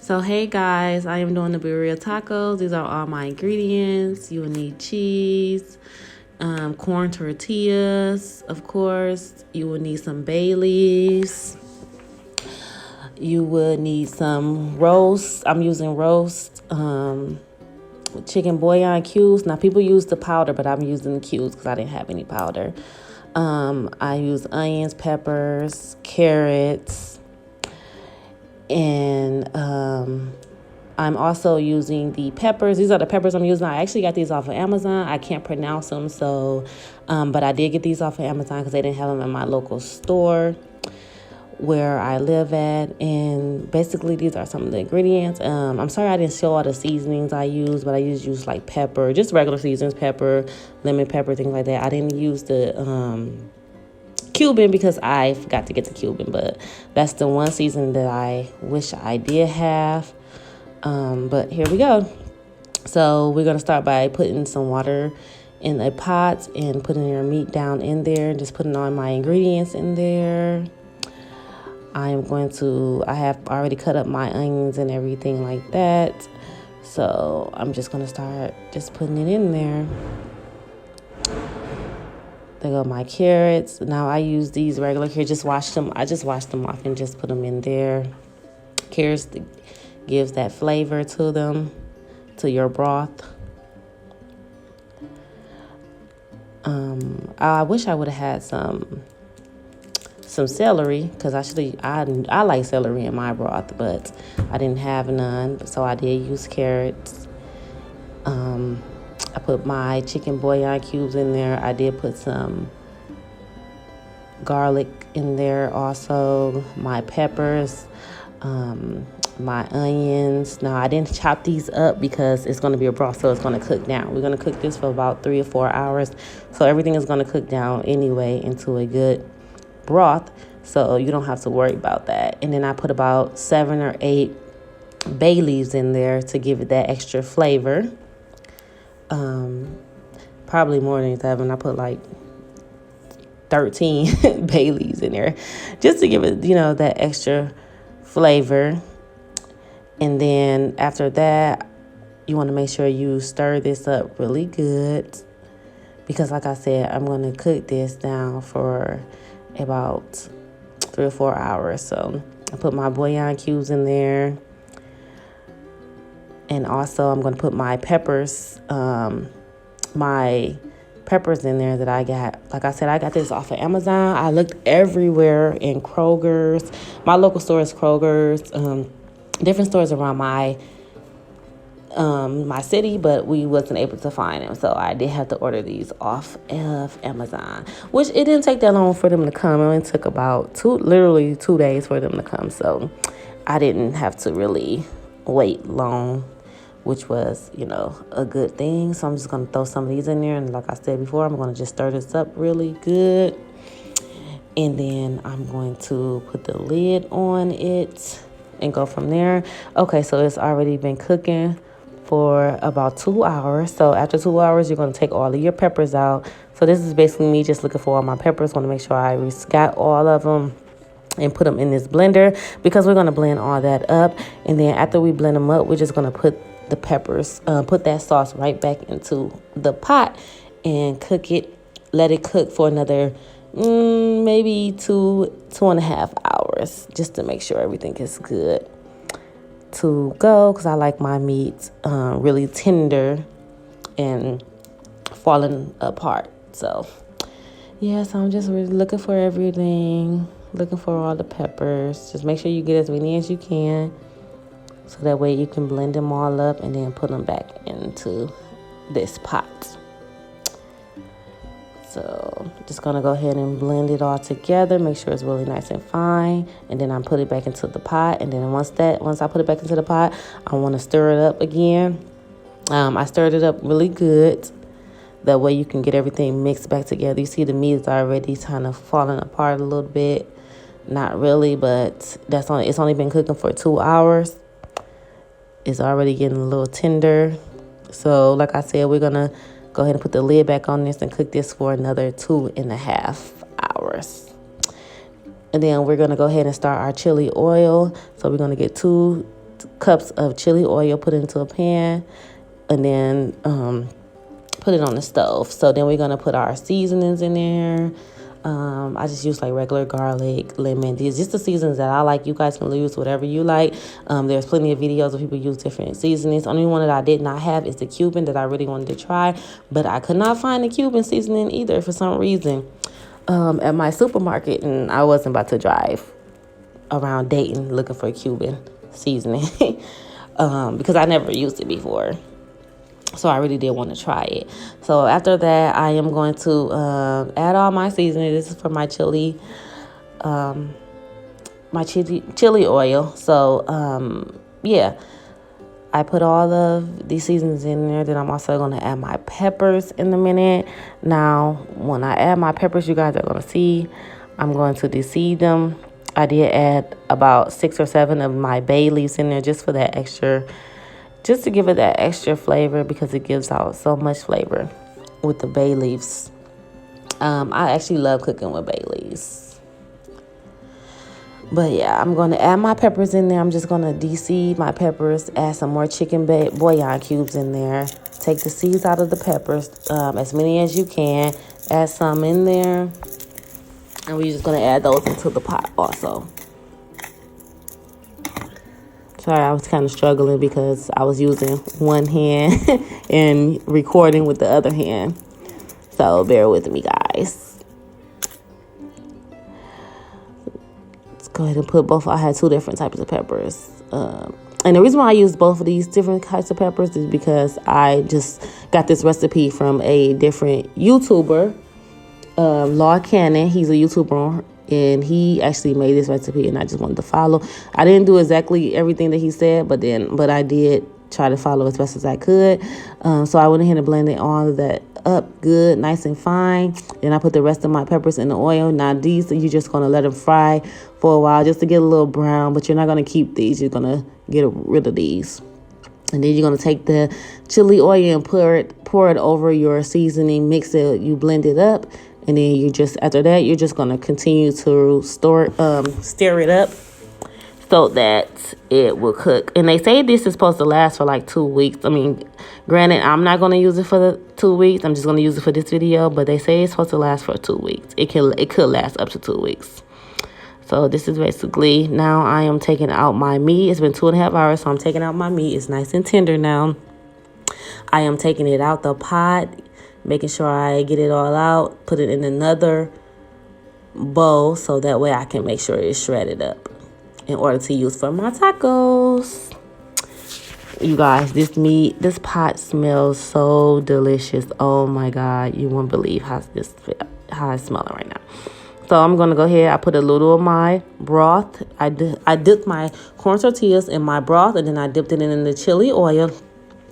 So hey guys, I am doing the Birria tacos. These are all my ingredients. You will need cheese, corn tortillas, of course. You will need some bay leaves. You would need some roast. I'm using roast chicken bouillon cubes. Now people use the powder, but I'm using the cubes because I didn't have any powder. I use onions, peppers, carrots, and I'm also using the peppers. These are the peppers I'm using. I actually got these off of Amazon. I can't pronounce them, so but I did get these off of Amazon because they didn't have them in my local store where I live at. And basically these are some of the ingredients. I'm sorry I didn't show all the seasonings I use, but I use like pepper, just regular seasonings, pepper, lemon pepper, things like that. I didn't use the Cuban because I forgot to get the Cuban, but that's the one season that I wish I did have. But here we go. So we're gonna start by putting some water in a pot and putting your meat down in there and just putting all my ingredients in there. I have already cut up my onions and everything like that. So I'm just gonna start just putting it in there. There go my carrots. Now I use these regular carrots. I just washed them off and just put them in there. Carrots gives that flavor to them, to your broth. I wish I would have had some celery because I like celery in my broth, but I didn't have none, so I did use carrots. I put my chicken bouillon cubes in there. I did put some garlic in there also, my peppers, my onions. Now, I didn't chop these up because it's going to be a broth, so it's going to cook down. We're going to cook this for about 3 or 4 hours, so everything is going to cook down anyway into a good broth, so you don't have to worry about that. And then I put about 7 or 8 bay leaves in there to give it that extra flavor. Probably more than 7. I put like 13 bay leaves in there just to give it, that extra flavor. And then after that, you want to make sure you stir this up really good because, like I said, I'm going to cook this down for about 3 or 4 hours. So I put my bouillon cubes in there. And also I'm going to put my peppers in there that I got. Like I said, I got this off of Amazon. I looked everywhere in Kroger's. My local store is Kroger's. Different stores around my city, but we wasn't able to find them. So I did have to order these off of Amazon, which it didn't take that long for them to come. It only took about literally 2 days for them to come. So I didn't have to really wait long, which was, a good thing. So I'm just going to throw some of these in there. And like I said before, I'm going to just stir this up really good. And then I'm going to put the lid on it and go from there. Okay, so it's already been cooking for about 2 hours. So after 2 hours, you're going to take all of your peppers out. So this is basically me just looking for all my peppers. Want to make sure I got all of them and put them in this blender because we're going to blend all that up. And then after we blend them up, we're just going to put the peppers, put that sauce right back into the pot and cook it. Let it cook for another maybe 2.5 hours just to make sure everything is good to go, because I like my meat really tender and falling apart. So yeah, so I'm just really looking for everything, looking for all the peppers. Just make sure you get as many as you can, so that way you can blend them all up and then put them back into this pot. So just going to go ahead and blend it all together. Make sure it's really nice and fine. And then I put it back into the pot. And then once I put it back into the pot, I want to stir it up again. I stirred it up really good. That way you can get everything mixed back together. You see the meat is already kind of falling apart a little bit. Not really, but it's only been cooking for 2 hours. It's already getting a little tender. So like I said, we're going to go ahead and put the lid back on this and cook this for another 2.5 hours. And then we're going to go ahead and start our chili oil. So we're going to get two cups of chili oil, put it into a pan, and then put it on the stove. So then we're going to put our seasonings in there. I just use like regular garlic, lemon. These just the seasons that I like. You guys can use whatever you like. There's plenty of videos of people use different seasonings. Only one that I did not have is the Cuban that I really wanted to try, but I could not find the Cuban seasoning either for some reason at my supermarket, and I wasn't about to drive around Dayton looking for Cuban seasoning because I never used it before. So I really did want to try it. So after that, I am going to add all my seasoning. This is for my chili oil. So yeah, I put all of these seasonings in there. Then I'm also going to add my peppers in a minute. Now, when I add my peppers, you guys are going to see, I'm going to deseed them. I did add about 6 or 7 of my bay leaves in there just for that extra, just to give it that extra flavor, because it gives out so much flavor with the bay leaves. I actually love cooking with bay leaves. But yeah, I'm going to add my peppers in there. I'm just going to deseed my peppers, add some more chicken bouillon cubes in there. Take the seeds out of the peppers, as many as you can. Add some in there. And we're just going to add those into the pot also. Sorry, I was kind of struggling because I was using one hand and recording with the other hand. So bear with me, guys. Let's go ahead and put both. I had 2 different types of peppers. And the reason why I use both of these different types of peppers is because I just got this recipe from a different YouTuber, Law Cannon. He's a YouTuber, and he actually made this recipe, and I just wanted to follow. I didn't do exactly everything that he said, but I did try to follow as best as I could. So I went ahead and blended all of that up good, nice and fine. Then I put the rest of my peppers in the oil. Now these, you're just going to let them fry for a while just to get a little brown, but you're not going to keep these. You're going to get rid of these. And then you're going to take the chili oil and pour it over your seasoning, mix it, you blend it up. And then you just, after that, you're just going to continue to stir it up so that it will cook. And they say this is supposed to last for like 2 weeks. I mean, granted, I'm not going to use it for the 2 weeks. I'm just going to use it for this video. But they say it's supposed to last for 2 weeks. It could last up to 2 weeks. So this is basically, now I am taking out my meat. It's been 2.5 hours, so I'm taking out my meat. It's nice and tender now. I am taking it out the pot, making sure I get it all out, put it in another bowl so that way I can make sure it's shredded up in order to use for my tacos. You guys, this pot smells so delicious. Oh my God, you won't believe how it's smelling right now. So I'm going to go ahead. I put a little of my broth. I dipped my corn tortillas in my broth, and then I dipped it in the chili oil,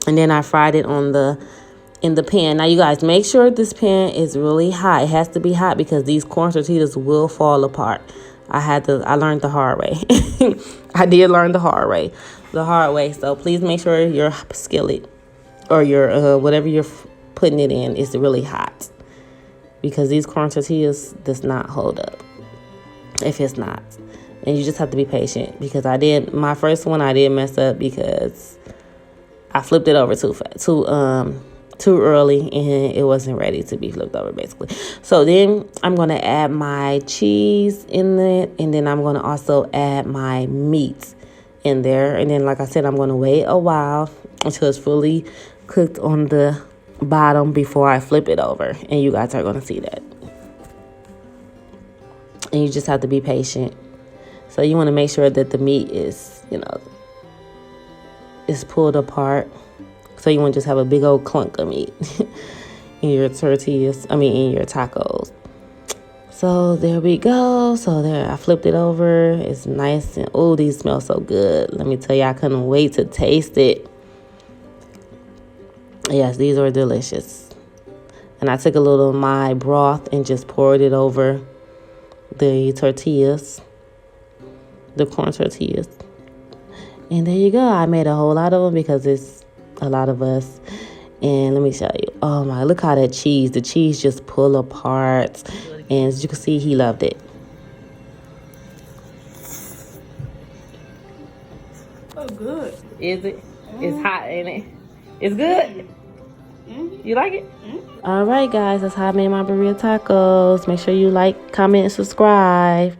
and then I fried it in the pan. Now, you guys, make sure this pan is really hot. It has to be hot because these corn tortillas will fall apart. I learned the hard way. I did learn the hard way. So please make sure your skillet or your whatever you're putting it in is really hot, because these corn tortillas does not hold up if it's not. And you just have to be patient, because my first one I did mess up because I flipped it over too early, and it wasn't ready to be flipped over, basically. So then I'm going to add my cheese in it, and then I'm going to also add my meat in there. And then, like I said, I'm going to wait a while until it's fully cooked on the bottom before I flip it over, and you guys are going to see that. And you just have to be patient. So you want to make sure that the meat is, is pulled apart. So you want to just have a big old clunk of meat in your tortillas, in your tacos. So there we go. So there, I flipped it over. It's nice, and oh, these smell so good. Let me tell you, I couldn't wait to taste it. Yes, these are delicious. And I took a little of my broth and just poured it over the tortillas, the corn tortillas. And there you go. I made a whole lot of them because it's a lot of us. And let me show you. Oh my, look how the cheese just pull apart. And as you can see, he loved it. taco good. Is it? It's hot, ain't it? It's good? You like it? All right, guys. That's how I made my birria tacos. Make sure you like, comment, and subscribe.